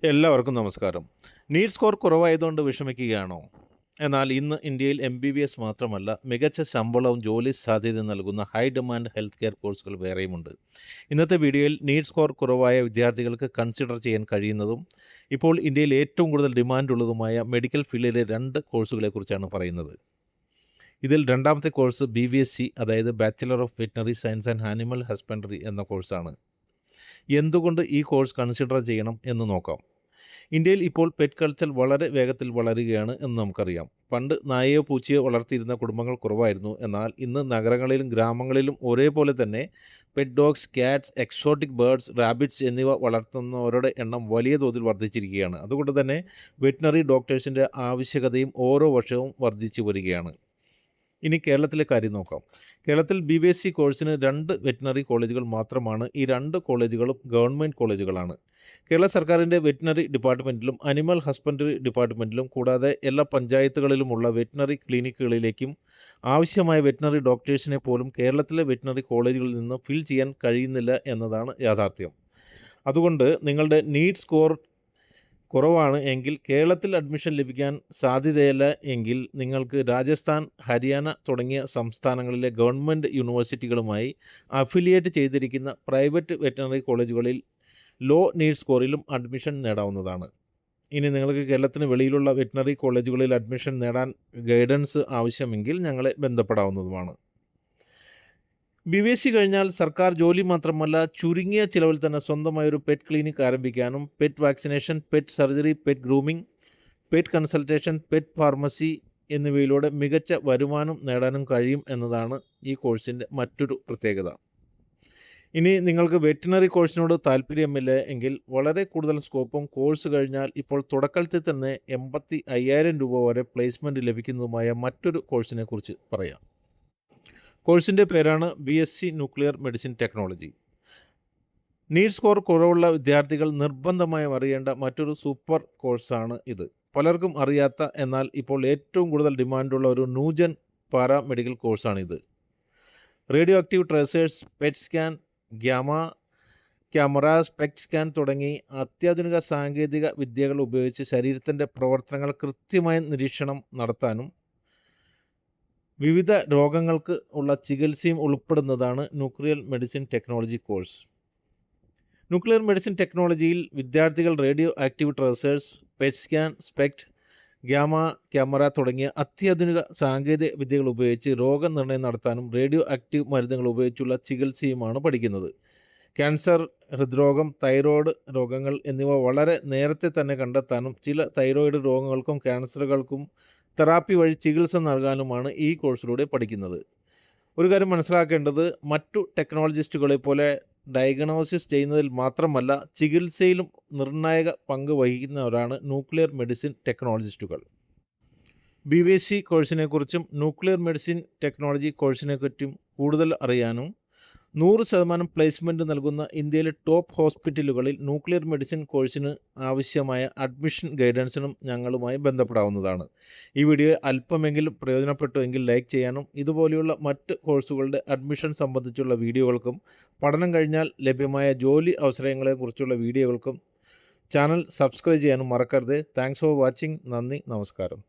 എല്ലാവർക്കും നമസ്കാരം. NEET score കുറവായതുകൊണ്ട് വിഷമിക്കുകയാണോ? എന്നാൽ ഇന്ന് ഇന്ത്യയിൽ MBBS മാത്രമല്ല, മികച്ച ശമ്പളവും ജോലി സാധ്യതയും നൽകുന്ന ഹൈ ഡിമാൻഡ് ഹെൽത്ത് കെയർ കോഴ്സുകൾ വേറെയുമുണ്ട്. ഇന്നത്തെ വീഡിയോയിൽ നീറ്റ് സ്കോർ കുറവായ വിദ്യാർത്ഥികൾക്ക് കൺസിഡർ ചെയ്യാൻ കഴിയുന്നതും ഇപ്പോൾ ഇന്ത്യയിൽ ഏറ്റവും കൂടുതൽ ഡിമാൻഡുള്ളതുമായ മെഡിക്കൽ ഫീൽഡിലെ 2 കോഴ്സുകളെക്കുറിച്ചാണ് പറയുന്നത്. ഇതിൽ രണ്ടാമത്തെ കോഴ്സ് BVSc, അതായത് bachelor of veterinary science and animal husbandry എന്ന കോഴ്സാണ്. എന്തുകൊണ്ട് ഈ കോഴ്സ് കൺസിഡർ ചെയ്യണം എന്ന് നോക്കാം. ഇന്ത്യയിൽ ഇപ്പോൾ പെറ്റ് കൾച്ചർ വളരെ വേഗത്തിൽ വളരുകയാണ് എന്ന് നമുക്കറിയാം. പണ്ട് നായയോ പൂച്ചയോ വളർത്തിയിരുന്ന കുടുംബങ്ങൾ കുറവായിരുന്നു. എന്നാൽ ഇന്ന് നഗരങ്ങളിലും ഗ്രാമങ്ങളിലും ഒരേപോലെ തന്നെ pet dogs, cats, exotic birds, rabbits എന്നിവ വളർത്തുന്നവരുടെ എണ്ണം വലിയ തോതിൽ വർദ്ധിച്ചിരിക്കുകയാണ്. അതുകൊണ്ട് തന്നെ വെറ്റിനറി ഡോക്ടേഴ്സിൻ്റെ ആവശ്യകതയും ഓരോ വർഷവും വർദ്ധിച്ചു വരികയാണ്. ഇനി കേരളത്തിലെ കാര്യം നോക്കാം. കേരളത്തിൽ BVSc കോഴ്സിന് 2 വെറ്റിനറി കോളേജുകൾ മാത്രമാണ്. ഈ 2 കോളേജുകളും ഗവൺമെൻറ് കോളേജുകളാണ്. കേരള സർക്കാരിൻ്റെ വെറ്റിനറി ഡിപ്പാർട്ട്മെൻറ്റിലും അനിമൽ ഹസ്ബൻഡറി ഡിപ്പാർട്ട്മെൻറ്റിലും കൂടാതെ എല്ലാ പഞ്ചായത്തുകളിലുമുള്ള വെറ്റിനറി ക്ലിനിക്കുകളിലേക്കും ആവശ്യമായ വെറ്റിനറി ഡോക്ടേഴ്സിനെ പോലും കേരളത്തിലെ വെറ്റിനറി കോളേജുകളിൽ നിന്ന് ഫിൽ ചെയ്യാൻ കഴിയുന്നില്ല എന്നതാണ് യാഥാർത്ഥ്യം. അതുകൊണ്ട് നിങ്ങളുടെ നീറ്റ് സ്കോർ കുറവാണ് എങ്കിൽ, കേരളത്തിൽ അഡ്മിഷൻ ലഭിക്കാൻ സാധ്യതയില്ല എങ്കിൽ നിങ്ങൾക്ക് രാജസ്ഥാൻ, ഹരിയാന തുടങ്ങിയ സംസ്ഥാനങ്ങളിലെ ഗവൺമെൻറ് യൂണിവേഴ്സിറ്റികളുമായി അഫിലിയേറ്റ് ചെയ്തിരിക്കുന്ന പ്രൈവറ്റ് വെറ്ററിനറി കോളേജുകളിൽ ലോ നീറ്റ് സ്കോറിലും അഡ്മിഷൻ നേടാവുന്നതാണ്. ഇനി നിങ്ങൾക്ക് കേരളത്തിന് വെളിയിലുള്ള വെറ്ററിനറി കോളേജുകളിൽ അഡ്മിഷൻ നേടാൻ ഗൈഡൻസ് ആവശ്യമെങ്കിൽ ഞങ്ങളെ ബന്ധപ്പെടാവുന്നതുമാണ്. BVSc കഴിഞ്ഞാൽ സർക്കാർ ജോലി മാത്രമല്ല, ചുരുങ്ങിയ ചിലവിൽ തന്നെ സ്വന്തമായൊരു പെറ്റ് ക്ലിനിക് ആരംഭിക്കാനും pet vaccination, pet surgery, pet grooming, pet consultation, pet pharmacy എന്നിവയിലൂടെ മികച്ച വരുമാനം നേടാനും കഴിയും എന്നതാണ് ഈ കോഴ്സിൻ്റെ മറ്റൊരു പ്രത്യേകത. ഇനി നിങ്ങൾക്ക് വെറ്റിനറി കോഴ്സിനോട് താല്പര്യമില്ല എങ്കിൽ വളരെ കൂടുതൽ സ്കോപ്പും കോഴ്സ് കഴിഞ്ഞാൽ ഇപ്പോൾ തുടക്കത്തിൽ തന്നെ 85,000 രൂപ വരെ പ്ലേസ്മെൻറ്റ് ലഭിക്കുന്നതുമായ മറ്റൊരു കോഴ്സിനെ കുറിച്ച് പറയാം. കോഴ്സിൻ്റെ പേരാണ് BSc nuclear medicine technology. NEET score കുറവുള്ള വിദ്യാർത്ഥികൾ നിർബന്ധമായും അറിയേണ്ട മറ്റൊരു സൂപ്പർ കോഴ്സാണ് ഇത്. പലർക്കും അറിയാത്ത എന്നാൽ ഇപ്പോൾ ഏറ്റവും കൂടുതൽ ഡിമാൻഡുള്ള ഒരു ന്യൂജൻ പാരാമെഡിക്കൽ കോഴ്സാണിത്. Radio active tracers, PET scan, gamma cameras, PET scan തുടങ്ങി അത്യാധുനിക സാങ്കേതിക വിദ്യകൾ ഉപയോഗിച്ച് ശരീരത്തിൻ്റെ പ്രവർത്തനങ്ങൾ കൃത്യമായി നിരീക്ഷണം നടത്താനും വിവിധ രോഗങ്ങൾക്ക് ഉള്ള ചികിത്സയും ഉൾപ്പെടുന്നതാണ് nuclear medicine technology course. Nuclear medicine ടെക്നോളജിയിൽ വിദ്യാർത്ഥികൾ radio active tracers, PET scan, SPECT, ഗ്യാമ camera തുടങ്ങിയ അത്യാധുനിക സാങ്കേതിക വിദ്യകൾ ഉപയോഗിച്ച് രോഗനിർണയം നടത്താനും റേഡിയോ ആക്റ്റീവ് മരുന്നുകൾ ഉപയോഗിച്ചുള്ള ചികിത്സയുമാണ് പഠിക്കുന്നത്. ക്യാൻസർ, ഹൃദ്രോഗം, തൈറോയ്ഡ് രോഗങ്ങൾ എന്നിവ വളരെ നേരത്തെ തന്നെ കണ്ടെത്താനും ചില തൈറോയ്ഡ് രോഗങ്ങൾക്കും ക്യാൻസറുകൾക്കും തെറാപ്പി വഴി ചികിത്സ നൽകാനുമാണ് ഈ കോഴ്സിലൂടെ പഠിക്കുന്നത്. ഒരു കാര്യം മനസ്സിലാക്കേണ്ടത്, മറ്റു ടെക്നോളജിസ്റ്റുകളെ പോലെ ഡയഗ്നോസിസ് ചെയ്യുന്നതിൽ മാത്രമല്ല, ചികിത്സയിലും നിർണായക പങ്ക് വഹിക്കുന്നവരാണ് ന്യൂക്ലിയർ മെഡിസിൻ ടെക്നോളജിസ്റ്റുകൾ. BVSc കോഴ്സിനെക്കുറിച്ചും ന്യൂക്ലിയർ മെഡിസിൻ ടെക്നോളജി കോഴ്സിനെപ്പറ്റിയും കൂടുതൽ അറിയാനും 100% പ്ലേസ്മെൻറ്റ് നൽകുന്ന ഇന്ത്യയിലെ ടോപ്പ് ഹോസ്പിറ്റലുകളിൽ ന്യൂക്ലിയർ മെഡിസിൻ കോഴ്സിന് ആവശ്യമായ അഡ്മിഷൻ ഗൈഡൻസിനും ഞങ്ങളുമായി ബന്ധപ്പെടാവുന്നതാണ്. ഈ വീഡിയോ അല്പമെങ്കിലും പ്രയോജനപ്പെട്ടു എങ്കിൽ ലൈക്ക് ചെയ്യാനും ഇതുപോലെയുള്ള മറ്റ് കോഴ്സുകളുടെ അഡ്മിഷൻ സംബന്ധിച്ചുള്ള വീഡിയോകൾക്കും പഠനം കഴിഞ്ഞാൽ ലഭ്യമായ ജോലി അവസരങ്ങളെക്കുറിച്ചുള്ള വീഡിയോകൾക്കും ചാനൽ സബ്സ്ക്രൈബ് ചെയ്യാനും മറക്കരുത്. Thanks for watching. നന്ദി, നമസ്കാരം.